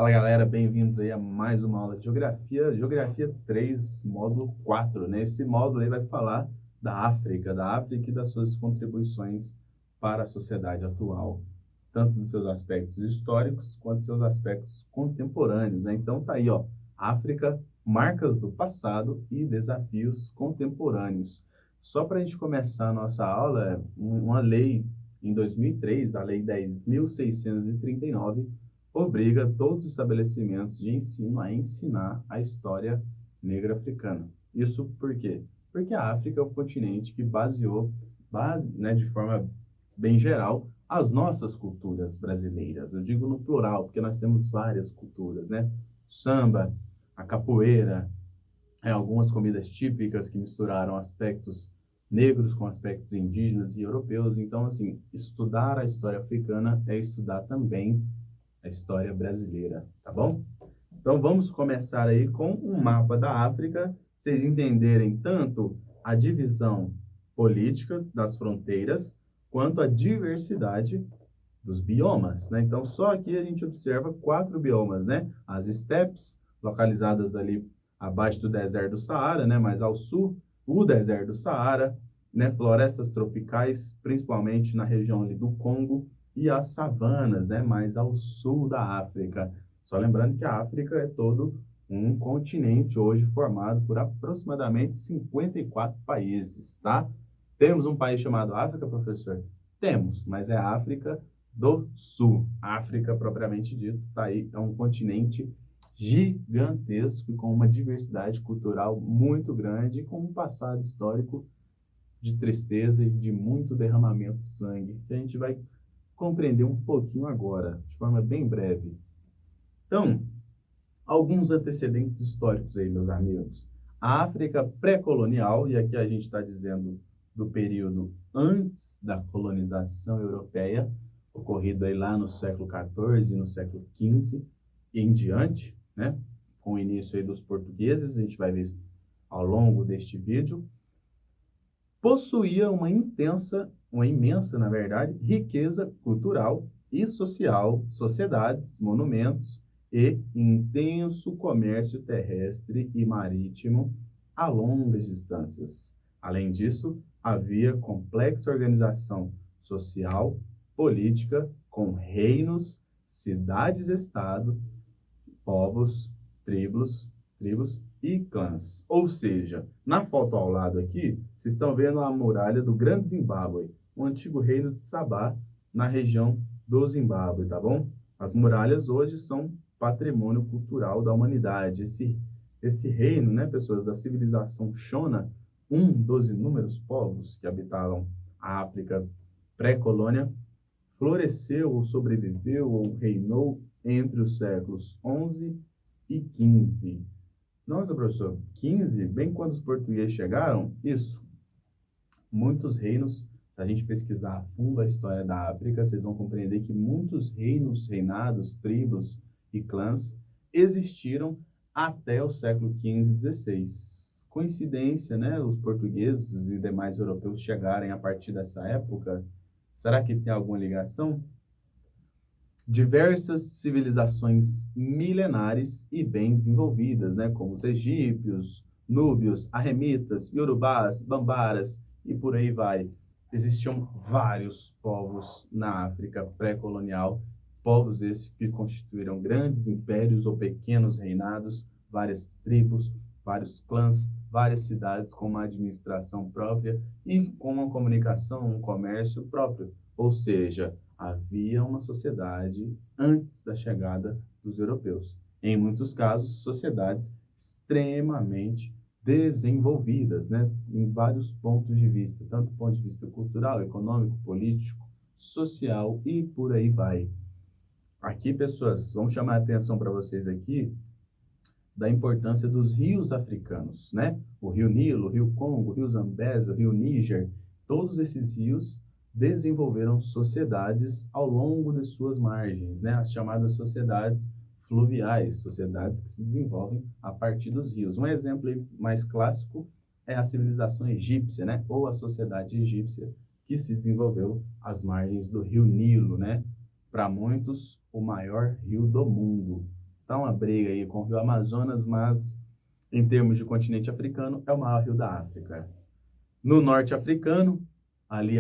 Fala galera, bem-vindos aí a mais uma aula de Geografia, Geografia 3, módulo 4. Nesse módulo aí vai falar da África e das suas contribuições para a sociedade atual, tanto dos seus aspectos históricos quanto dos seus aspectos contemporâneos, né? Então tá aí, ó, África, marcas do passado e desafios contemporâneos. Só para a gente começar a nossa aula, uma lei em 2003, a Lei 10.639, obriga todos os estabelecimentos de ensino a ensinar a história negra africana. Isso por quê? Porque a África é o continente que baseou, né, de forma bem geral, as nossas culturas brasileiras. Eu digo no plural, porque nós temos várias culturas, né? Samba, a capoeira, algumas comidas típicas que misturaram aspectos negros com aspectos indígenas e europeus. Então, assim, estudar a história africana é estudar também a história brasileira, tá bom? Então vamos começar aí com um mapa da África, vocês entenderem tanto a divisão política das fronteiras, quanto a diversidade dos biomas, né? Então só aqui a gente observa 4 biomas, né? As estepes, localizadas ali abaixo do deserto do Saara, né? Mais ao sul, o deserto do Saara, né? Florestas tropicais, principalmente na região ali do Congo, e as savanas, né, mais ao sul da África. Só lembrando que a África é todo um continente hoje formado por aproximadamente 54 países, tá? Temos um país chamado África, professor? Temos, mas é a África do Sul. África, propriamente dito, tá aí, é um continente gigantesco e com uma diversidade cultural muito grande e com um passado histórico de tristeza e de muito derramamento de sangue, que a gente vai compreender um pouquinho agora, de forma bem breve. Então, alguns antecedentes históricos aí, meus amigos. A África pré-colonial, e aqui a gente está dizendo do período antes da colonização europeia, ocorrido aí lá no século XIV e no século XV e em diante, né? Com o início aí dos portugueses, a gente vai ver isso ao longo deste vídeo, possuía uma imensa, na verdade, riqueza cultural e social, sociedades, monumentos e intenso comércio terrestre e marítimo a longas distâncias. Além disso, havia complexa organização social, política, com reinos, cidades-estado, povos, tribos e clãs. Ou seja, na foto ao lado aqui, vocês estão vendo a muralha do Grande Zimbábue, o antigo reino de Sabá, na região do Zimbábue, tá bom? As muralhas hoje são patrimônio cultural da humanidade. Esse reino, né, pessoas da civilização Shona, um dos inúmeros povos que habitavam a África pré-colônia, floresceu ou sobreviveu ou reinou entre os séculos 11 e 15. Nossa, professor, 15? Bem quando os portugueses chegaram? Isso. Muitos reinos, se a gente pesquisar a fundo a história da África, vocês vão compreender que muitos reinos, reinados, tribos e clãs existiram até o século 15 e 16. Coincidência, né? Os portugueses e demais europeus chegarem a partir dessa época. Será que tem alguma ligação? Diversas civilizações milenares e bem desenvolvidas, né, como os egípcios, núbios, arremitas, iorubás, bambaras e por aí vai. Existiam vários povos na África pré-colonial, povos esses que constituíram grandes impérios ou pequenos reinados, várias tribos, vários clãs, várias cidades com uma administração própria e com uma comunicação, um comércio próprio. Ou seja, havia uma sociedade antes da chegada dos europeus. Em muitos casos, sociedades extremamente desenvolvidas, né, em vários pontos de vista, tanto do ponto de vista cultural, econômico, político, social e por aí vai. Aqui, pessoas, vamos chamar a atenção para vocês aqui da importância dos rios africanos, né? O Rio Nilo, o Rio Congo, o Rio Zambeze, o Rio Níger, todos esses rios desenvolveram sociedades ao longo de suas margens, né? As chamadas sociedades fluviais, sociedades que se desenvolvem a partir dos rios. Um exemplo mais clássico é a civilização egípcia, né? Ou a sociedade egípcia que se desenvolveu às margens do Rio Nilo, né? Para muitos, o maior rio do mundo. tá uma briga aí com o rio Amazonas, mas em termos de continente africano, é o maior rio da África. No norte africano, ali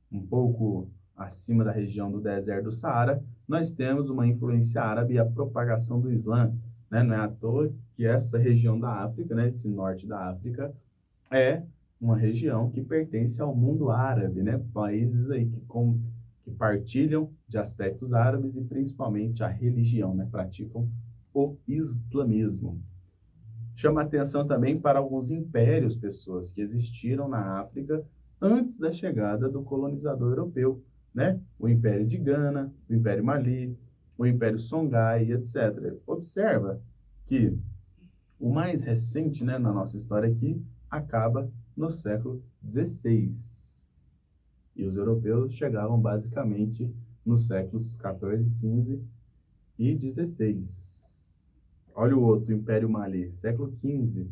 um pouco acima da região do deserto do Saara, nós temos uma influência árabe e a propagação do Islã, né? Não é à toa que essa região da África, né, esse norte da África, é uma região que pertence ao mundo árabe, né? Países aí que partilham de aspectos árabes e principalmente a religião, né? Praticam o islamismo. Chama atenção também para alguns impérios, pessoas que existiram na África antes da chegada do colonizador europeu, né? O Império de Gana, o Império Mali, o Império Songhai, etc. Observa que o mais recente, né, na nossa história aqui, acaba no século XVI. E os europeus chegavam basicamente nos séculos XIV, XV e XVI. Olha o outro, Império Mali, século XV.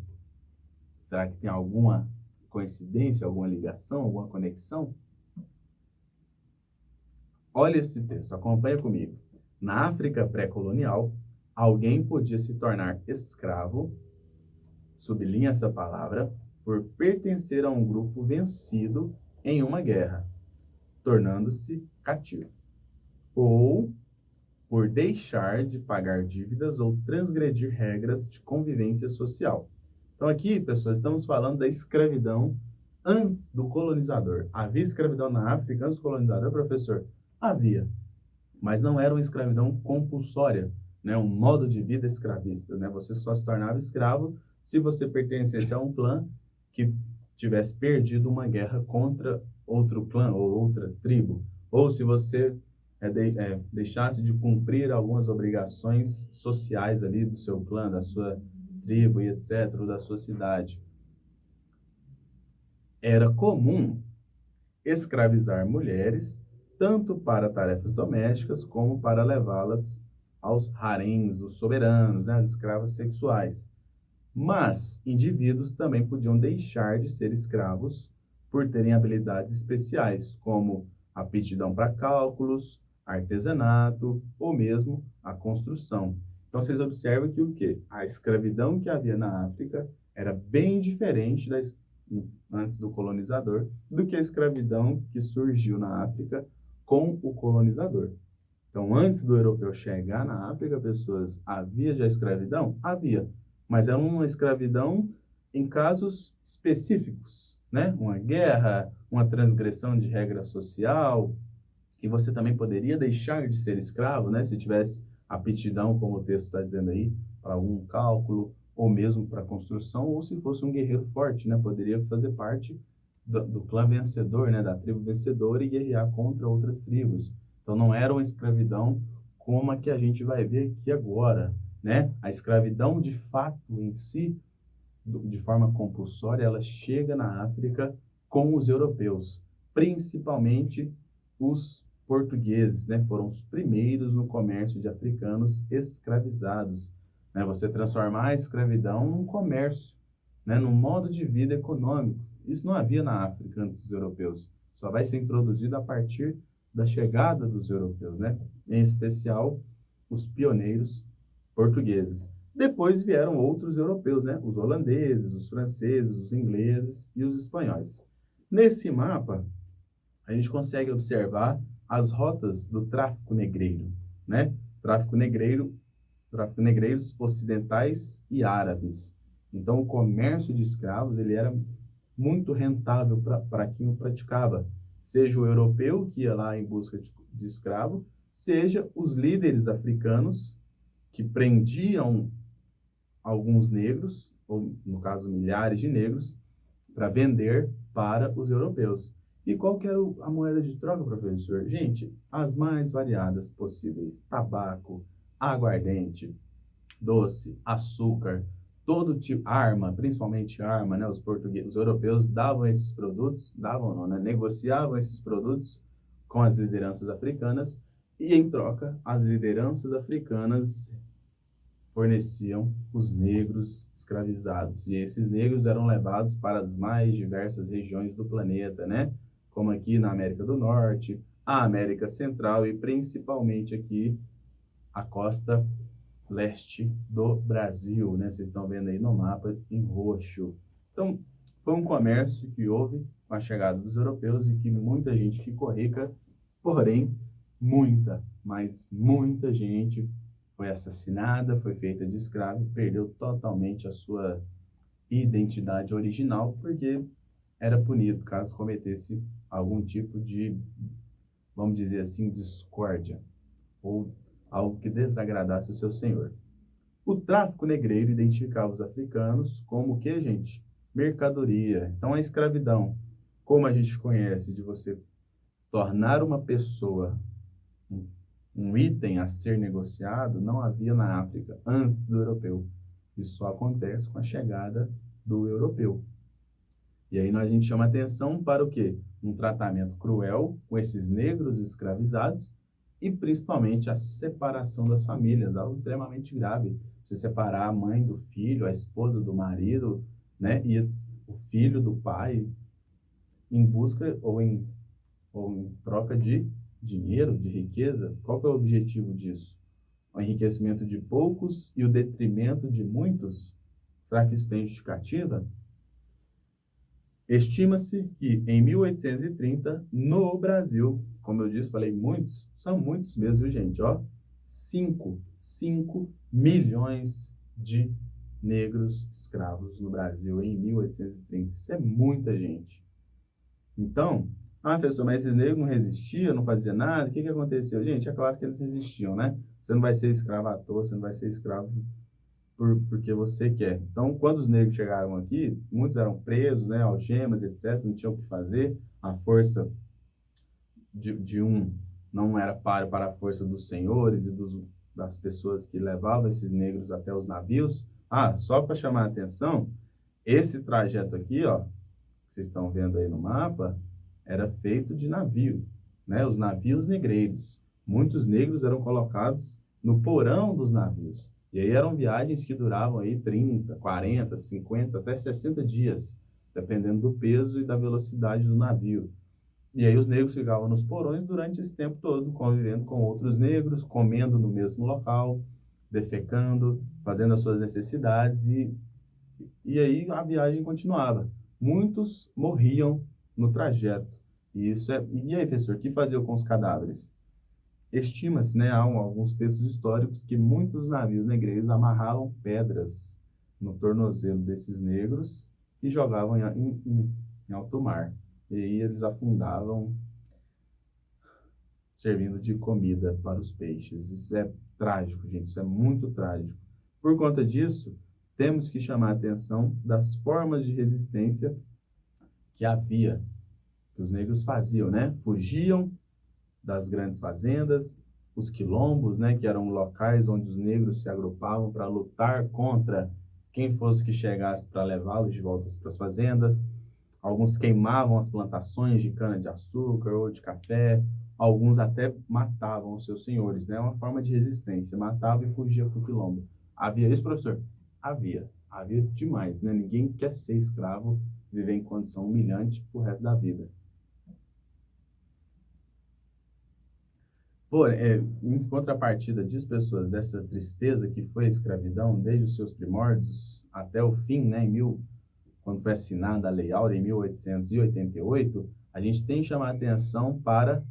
Será que tem alguma coincidência, alguma ligação, alguma conexão? Olha esse texto, acompanha comigo. Na África pré-colonial, alguém podia se tornar escravo, sublinha essa palavra, por pertencer a um grupo vencido em uma guerra, tornando-se cativo. Ou por deixar de pagar dívidas ou transgredir regras de convivência social. Então aqui, pessoas, estamos falando da escravidão antes do colonizador. Havia escravidão na África antes do colonizador, professor? Havia, mas não era uma escravidão compulsória, né? Um modo de vida escravista, né? Você só se tornava escravo se você pertencesse a um clã que tivesse perdido uma guerra contra outro clã ou outra tribo, ou se você deixasse de cumprir algumas obrigações sociais ali do seu clã, da sua tribo e etc., ou da sua cidade. Era comum escravizar mulheres, tanto para tarefas domésticas, como para levá-las aos haréns, os soberanos, né, as escravas sexuais. Mas indivíduos também podiam deixar de ser escravos por terem habilidades especiais, como aptidão para cálculos, artesanato ou mesmo a construção. Então, vocês observam que o quê? A escravidão que havia na África era bem diferente antes do colonizador do que a escravidão que surgiu na África com o colonizador. Então, antes do europeu chegar na África, pessoas, havia já escravidão? Havia, mas é uma escravidão em casos específicos, né? Uma guerra, uma transgressão de regra social, e você também poderia deixar de ser escravo, né? Se tivesse aptidão, como o texto está dizendo aí, para algum cálculo, ou mesmo para construção, ou se fosse um guerreiro forte, né? Poderia fazer parte do clã vencedor, né? Da tribo vencedora e guerrear contra outras tribos. Então, não era uma escravidão como a que a gente vai ver aqui agora, né? A escravidão, de fato, em si, de forma compulsória, ela chega na África com os europeus, principalmente os portugueses, né? Foram os primeiros no comércio de africanos escravizados, né? Você transformar a escravidão num comércio, né? Num modo de vida econômico. Isso não havia na África antes dos europeus. Só vai ser introduzido a partir da chegada dos europeus, né? Em especial os pioneiros portugueses. Depois vieram outros europeus, né? Os holandeses, os franceses, os ingleses e os espanhóis. Nesse mapa, a gente consegue observar as rotas do tráfico negreiro, né? Tráfico negreiros ocidentais e árabes. Então, o comércio de escravos, ele era muito rentável para quem o praticava, seja o europeu que ia lá em busca de escravo, seja os líderes africanos que prendiam alguns negros, ou no caso milhares de negros, para vender para os europeus. E qual que era a moeda de troca, professor? Gente, as mais variadas possíveis: tabaco, aguardente, doce, açúcar, todo tipo, arma, principalmente arma, né? Os europeus davam esses produtos, davam não, né? Negociavam esses produtos com as lideranças africanas e, em troca, as lideranças africanas forneciam os negros escravizados. E esses negros eram levados para as mais diversas regiões do planeta, né? Como aqui na América do Norte, a América Central e principalmente aqui a costa leste do Brasil, né? Vocês estão vendo aí no mapa em roxo. Então, foi um comércio que houve com a chegada dos europeus e que muita gente ficou rica, porém, mas muita gente foi assassinada, foi feita de escravo e perdeu totalmente a sua identidade original, porque era punido caso cometesse algum tipo de, vamos dizer assim, discórdia ou algo que desagradasse o seu senhor. O tráfico negreiro identificava os africanos como o que, gente? Mercadoria. Então, a escravidão, como a gente conhece, de você tornar uma pessoa um, um item a ser negociado, não havia na África antes do europeu. Isso só acontece com a chegada do europeu. E aí a gente chama atenção para o quê? Um tratamento cruel com esses negros escravizados e principalmente a separação das famílias, algo extremamente grave. Se separar a mãe do filho, a esposa do marido, né? E o filho do pai em busca ou em troca de dinheiro, de riqueza. Qual que é o objetivo disso? O enriquecimento de poucos e o detrimento de muitos? Será que isso tem justificativa? Estima-se que em 1830, no Brasil, como eu disse, falei muitos, são muitos mesmo, gente, ó, 5 milhões de negros escravos no Brasil em 1830. Isso é muita gente. Então, professor, mas esses negros não resistiam, não faziam nada, o que aconteceu? Gente, é claro que eles resistiam, né? Você não vai ser escravo à toa, você não vai ser escravo porque você quer. Então, quando os negros chegaram aqui, muitos eram presos, né, algemas, etc., não tinham o que fazer, a força de um não era páreo para a força dos senhores e das pessoas que levavam esses negros até os navios. Só para chamar a atenção, esse trajeto aqui, ó, que vocês estão vendo aí no mapa, era feito de navio, né, os navios negreiros. Muitos negros eram colocados no porão dos navios. E aí eram viagens que duravam aí 30, 40, 50, até 60 dias, dependendo do peso e da velocidade do navio. E aí os negros ficavam nos porões durante esse tempo todo, convivendo com outros negros, comendo no mesmo local, defecando, fazendo as suas necessidades, e aí a viagem continuava. Muitos morriam no trajeto. E aí, professor, o que faziam com os cadáveres? Estima-se, né, há alguns textos históricos que muitos navios negreiros amarravam pedras no tornozelo desses negros e jogavam em alto mar. E aí eles afundavam, servindo de comida para os peixes. Isso é trágico, gente, isso é muito trágico. Por conta disso, temos que chamar a atenção das formas de resistência que havia, que os negros faziam, né? Fugiam das grandes fazendas, os quilombos, né, que eram locais onde os negros se agrupavam para lutar contra quem fosse que chegasse para levá-los de volta para as fazendas. Alguns queimavam as plantações de cana-de-açúcar ou de café, alguns até matavam os seus senhores, né? Uma forma de resistência, matava e fugia para o quilombo. Havia isso, professor? Havia demais, né? Ninguém quer ser escravo, viver em condição humilhante pro resto da vida. Em contrapartida disso, pessoas, dessa tristeza que foi a escravidão, desde os seus primórdios até o fim, né, quando foi assinada a Lei Áurea, em 1888, a gente tem que chamar a atenção para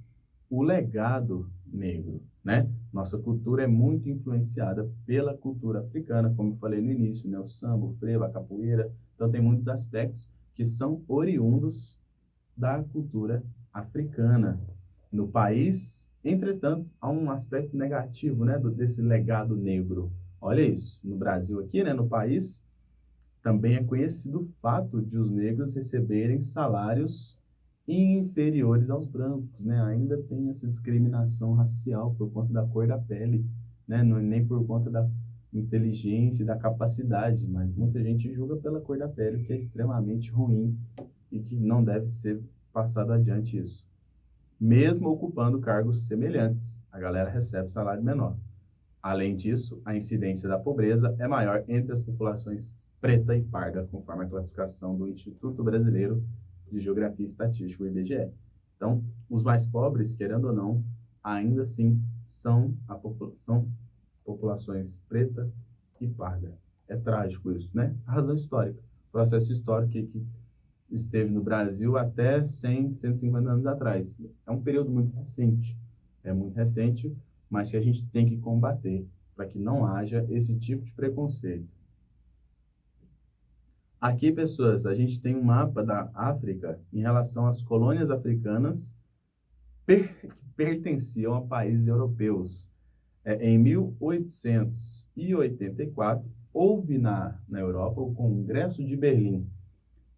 o legado negro, né? Nossa cultura é muito influenciada pela cultura africana, como eu falei no início, né? O samba, o frevo, a capoeira. Então, tem muitos aspectos que são oriundos da cultura africana no país. Entretanto, há um aspecto negativo, né, desse legado negro. Olha isso, no Brasil aqui, né, no país, também é conhecido o fato de os negros receberem salários inferiores aos brancos, né? Ainda tem essa discriminação racial por conta da cor da pele, né? Não, nem por conta da inteligência e da capacidade, mas muita gente julga pela cor da pele, que é extremamente ruim e que não deve ser passado adiante isso. Mesmo ocupando cargos semelhantes, a galera recebe salário menor. Além disso, a incidência da pobreza é maior entre as populações preta e parda, conforme a classificação do Instituto Brasileiro de Geografia e Estatística, o IBGE. Então, os mais pobres, querendo ou não, ainda assim são a população, populações preta e parda. É trágico isso, né? A razão histórica, processo histórico que esteve no Brasil até 100, 150 anos atrás. É um período muito recente, mas que a gente tem que combater para que não haja esse tipo de preconceito. Aqui, pessoas, a gente tem um mapa da África em relação às colônias africanas que pertenciam a países europeus. Em 1884, houve na Europa o Congresso de Berlim.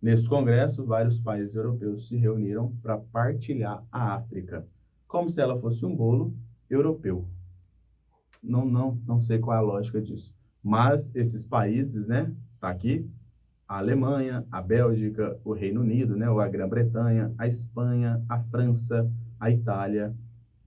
Nesse congresso, vários países europeus se reuniram para partilhar a África, como se ela fosse um bolo europeu. Não sei qual é a lógica disso. Mas esses países, né, tá aqui, a Alemanha, a Bélgica, o Reino Unido, né, ou a Grã-Bretanha, a Espanha, a França, a Itália,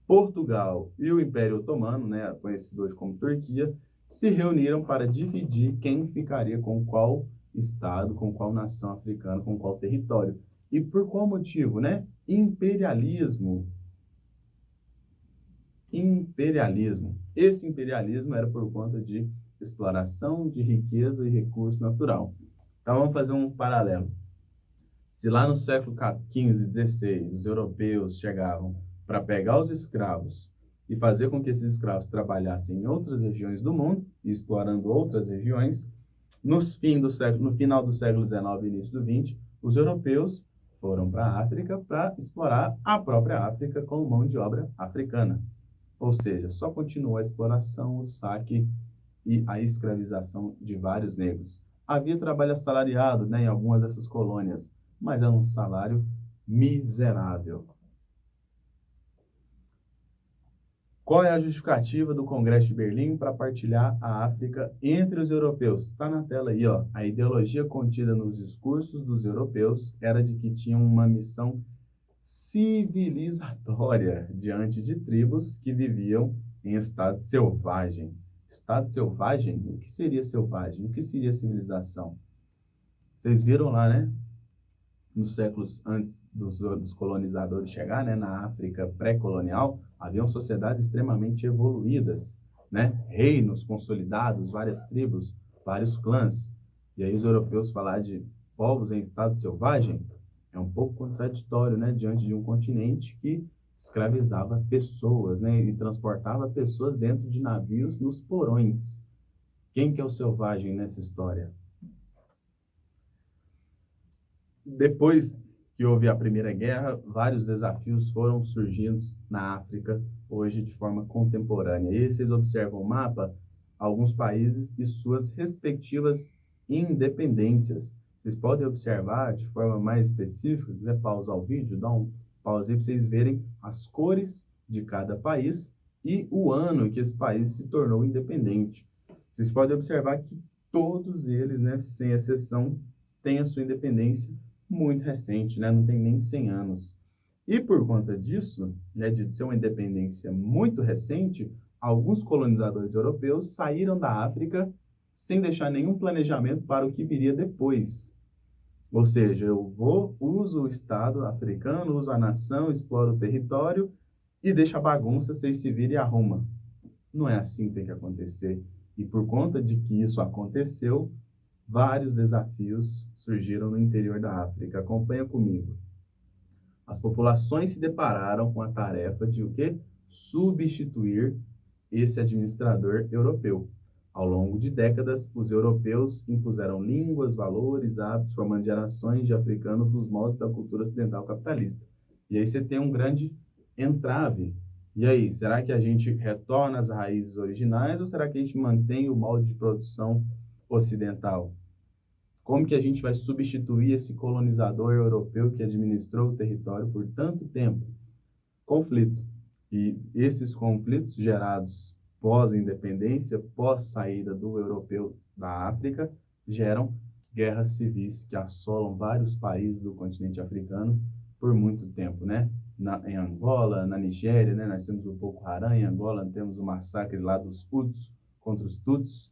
Portugal e o Império Otomano, né, conhecido hoje como Turquia, se reuniram para dividir quem ficaria com qual estado, com qual nação africana, com qual território. E por qual motivo, né? Imperialismo. Esse imperialismo era por conta de exploração de riqueza e recurso natural. Então vamos fazer um paralelo. Se lá no século XV, XVI, os europeus chegavam para pegar os escravos e fazer com que esses escravos trabalhassem em outras regiões do mundo, explorando outras regiões, no final do século XIX e início do XX, os europeus foram para a África para explorar a própria África com mão de obra africana. Ou seja, só continuou a exploração, o saque e a escravização de vários negros. Havia trabalho assalariado, né, em algumas dessas colônias, mas era um salário miserável. Qual é a justificativa do Congresso de Berlim para partilhar a África entre os europeus? Está na tela aí, ó. A ideologia contida nos discursos dos europeus era de que tinham uma missão civilizatória diante de tribos que viviam em estado selvagem. Estado selvagem? O que seria selvagem? O que seria civilização? Vocês viram lá, né? Nos séculos antes dos colonizadores chegar, né, na África pré-colonial, haviam sociedades extremamente evoluídas, né? Reinos consolidados, várias tribos, vários clãs. E aí os europeus falar de povos em estado selvagem é um pouco contraditório, né, diante de um continente que escravizava pessoas, né, e transportava pessoas dentro de navios nos porões. Quem que é o selvagem nessa história? Depois que houve a Primeira Guerra, vários desafios foram surgindo na África, hoje de forma contemporânea. E aí vocês observam o mapa, alguns países e suas respectivas independências. Vocês podem observar de forma mais específica, se quiser pausar o vídeo, dá um pause aí para vocês verem as cores de cada país e o ano em que esse país se tornou independente. Vocês podem observar que todos eles, né, sem exceção, têm a sua independência muito recente, né? Não tem nem 100 anos. E por conta disso, né, de ser uma independência muito recente, alguns colonizadores europeus saíram da África sem deixar nenhum planejamento para o que viria depois. Ou seja, uso o Estado africano, uso a nação, exploro o território e deixo a bagunça, vocês se viram e arruma. Não é assim que tem que acontecer. E por conta de que isso aconteceu, vários desafios surgiram no interior da África. Acompanha comigo. As populações se depararam com a tarefa de o quê? Substituir esse administrador europeu. Ao longo de décadas, os europeus impuseram línguas, valores, hábitos, formando gerações de africanos nos moldes da cultura ocidental capitalista. E aí você tem um grande entrave. E aí, será que a gente retorna às raízes originais ou será que a gente mantém o molde de produção ocidental? Como que a gente vai substituir esse colonizador europeu que administrou o território por tanto tempo? Conflito. E esses conflitos gerados pós-independência, pós-saída do europeu da África, geram guerras civis que assolam vários países do continente africano por muito tempo, né? Em Angola, na Nigéria, né? Nós temos o Boko Haram em Angola, temos o massacre lá dos Hutus contra os Tutsis.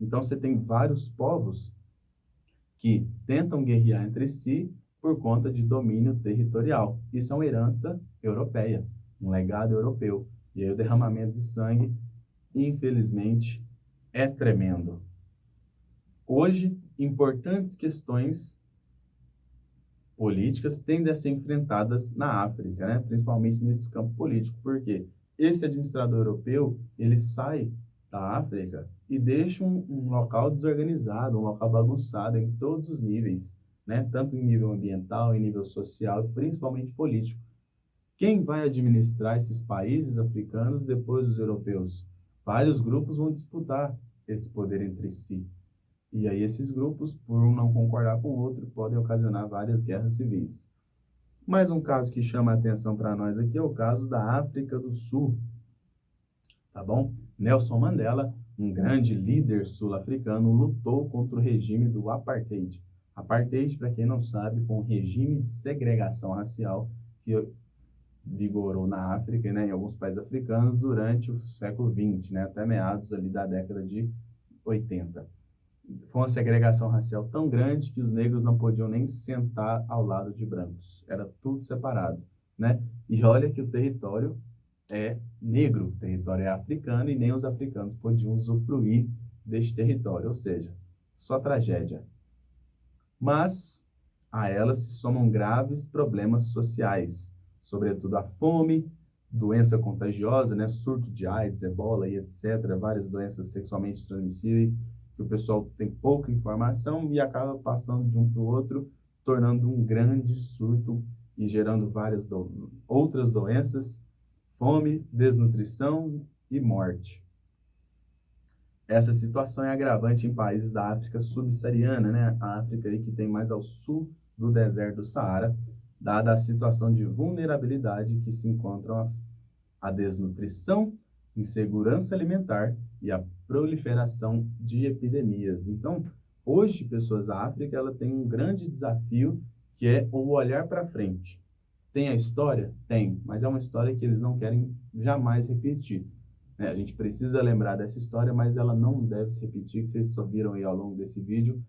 Então, você tem vários povos que tentam guerrear entre si por conta de domínio territorial. Isso é uma herança europeia, um legado europeu. E aí o derramamento de sangue infelizmente, é tremendo. Hoje, importantes questões políticas tendem a ser enfrentadas na África, né? Principalmente nesse campo político, porque esse administrador europeu, ele sai da África e deixa um local desorganizado, um local bagunçado em todos os níveis, né? Tanto em nível ambiental, em nível social e principalmente político. Quem vai administrar esses países africanos depois dos europeus? Vários grupos vão disputar esse poder entre si. E aí esses grupos, por um não concordar com o outro, podem ocasionar várias guerras civis. Mais um caso que chama a atenção para nós aqui é o caso da África do Sul, tá bom? Nelson Mandela, um grande líder sul-africano, lutou contra o regime do apartheid. Apartheid, para quem não sabe, foi um regime de segregação racial que vigorou na África, né, em alguns países africanos durante o século XX, né, até meados ali da década de 80. Foi uma segregação racial tão grande que os negros não podiam nem sentar ao lado de brancos. Era tudo separado, né? E olha que o território é negro, o território é africano e nem os africanos podiam usufruir deste território, ou seja, só tragédia. Mas a elas se somam graves problemas sociais, sobretudo a fome, doença contagiosa, né? Surto de AIDS, ebola e etc., várias doenças sexualmente transmissíveis, que o pessoal tem pouca informação e acaba passando de um para o outro, tornando um grande surto e gerando várias outras doenças, fome, desnutrição e morte. Essa situação é agravante em países da África subsaariana, né? A África aí que tem mais ao sul do deserto do Saara, dada a situação de vulnerabilidade que se encontram a desnutrição, insegurança alimentar e a proliferação de epidemias. Então, hoje, pessoas da África, ela tem um grande desafio que é o olhar para frente. Tem a história? Tem, mas é uma história que eles não querem jamais repetir. Né? A gente precisa lembrar dessa história, mas ela não deve se repetir, que vocês só viram aí ao longo desse vídeo,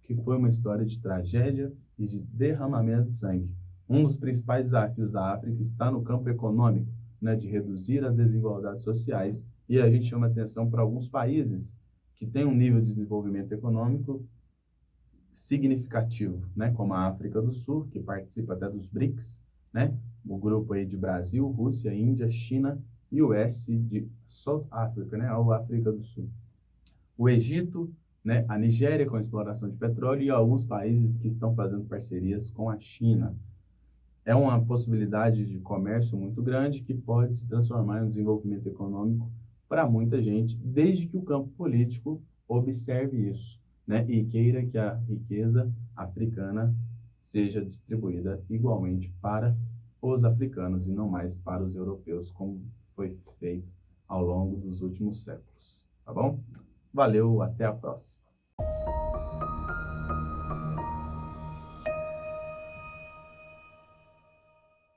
que foi uma história de tragédia e de derramamento de sangue. Um dos principais desafios da África está no campo econômico, né, de reduzir as desigualdades sociais, e a gente chama atenção para alguns países que têm um nível de desenvolvimento econômico significativo, né, como a África do Sul, que participa até dos BRICS, né, o grupo aí de Brasil, Rússia, Índia, China e o S de South Africa, né, a África do Sul. O Egito, né, a Nigéria com a exploração de petróleo e alguns países que estão fazendo parcerias com a China. É uma possibilidade de comércio muito grande que pode se transformar em um desenvolvimento econômico para muita gente, desde que o campo político observe isso, né, e queira que a riqueza africana seja distribuída igualmente para os africanos e não mais para os europeus, como foi feito ao longo dos últimos séculos, tá bom? Valeu, até a próxima.